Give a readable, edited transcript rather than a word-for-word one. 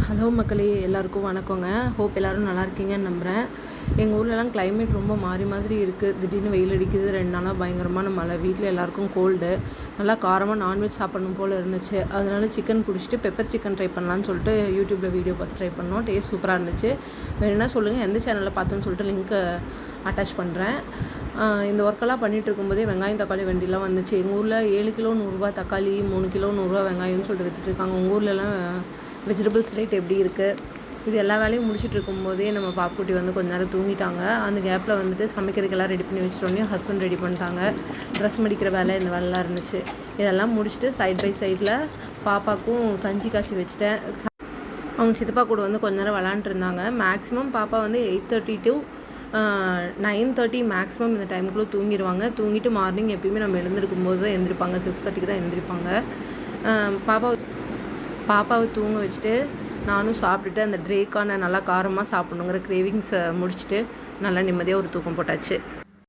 Hello மக்களே, எல்லாருக்கும் வணக்கங்க. ஹோப் எல்லோரும் நல்லா இருக்கீங்கன்னு நம்புகிறேன். எங்கள் ஊர்லலாம் கிளைமேட் ரொம்ப மாறி மாதிரி இருக்குது. திடீர்னு வெயில் அடிக்குது, 2 நாளாக பயங்கரமான மழை. வீட்டில் எல்லாருக்கும் கோல்டு. நல்லா காரமாக நான்வெஜ் சாப்பிடணும் போல் இருந்துச்சு. அதனால சிக்கன் பிடிச்சிட்டு பெப்பர் சிக்கன் ட்ரை பண்ணலான்னு சொல்லிட்டு யூடியூப்பில் வீடியோ பார்த்து ட்ரை பண்ணோம். டேஸ்ட் சூப்பராக இருந்துச்சு. வேணுன்னா சொல்லுங்கள் எந்த சேனலில் பார்த்தோன்னு சொல்லிட்டு லிங்க்கை அட்டாச் பண்ணுறேன். இந்த ஒர்க்கெல்லாம் பண்ணிகிட்டு இருக்கும்போதே வெங்காயம் தக்காளி வண்டிலாம் வந்துச்சு. எங்கள் ஊரில் 7 கிலோ 100 தக்காளி, 3 கிலோ 100 வெங்காயம்னு சொல்லிட்டு விற்றுட்ருக்காங்க. உங்கள் ஊர்லலாம் வெஜிடபிள்ஸ் ரேட் எப்படி இருக்குது? இது எல்லா வேலையும் முடிச்சுட்டு இருக்கும்போதே நம்ம பாப்புக்குட்டி வந்து கொஞ்ச நேரம் தூங்கிட்டாங்க. அந்த கேப்பில் வந்துட்டு சமைக்கிறதுக்கெல்லாம் ரெடி பண்ணி வச்சிட்டோன்னே ஹஸ்பண்ட் ரெடி பண்ணிட்டாங்க. ட்ரெஸ் மடிக்கிற வேலை, இந்த வேலைலாம் இருந்துச்சு. இதெல்லாம் முடிச்சுட்டு சைட் பை சைடில் பாப்பாவுக்கும் கஞ்சி காய்ச்சி வச்சுட்டேன். அவங்க சித்தப்பா கூட வந்து கொஞ்ச நேரம் விளாண்டுருந்தாங்க. மேக்ஸிமம் பாப்பா வந்து 8:30 to 9:30 மேக்ஸிமம் இந்த டைமுக்குள்ளே தூங்கிடுவாங்க. தூங்கிட்டு மார்னிங் எப்பயுமே நம்ம எழுந்திருக்கும் போது தான் எழுந்திருப்பாங்க. 6:30க்கு தான் எழுந்திருப்பாங்க. பாப்பாவை தூங்க வச்சுட்டு நானும் சாப்பிட்டுட்டு அந்த ட்ரேக்கான நல்லா காரமாக சாப்பிட்ணுங்கிற கிரேவிங்ஸை முடிச்சுட்டு நல்லா நிம்மதியாக ஒரு தூக்கம் போட்டாச்சு.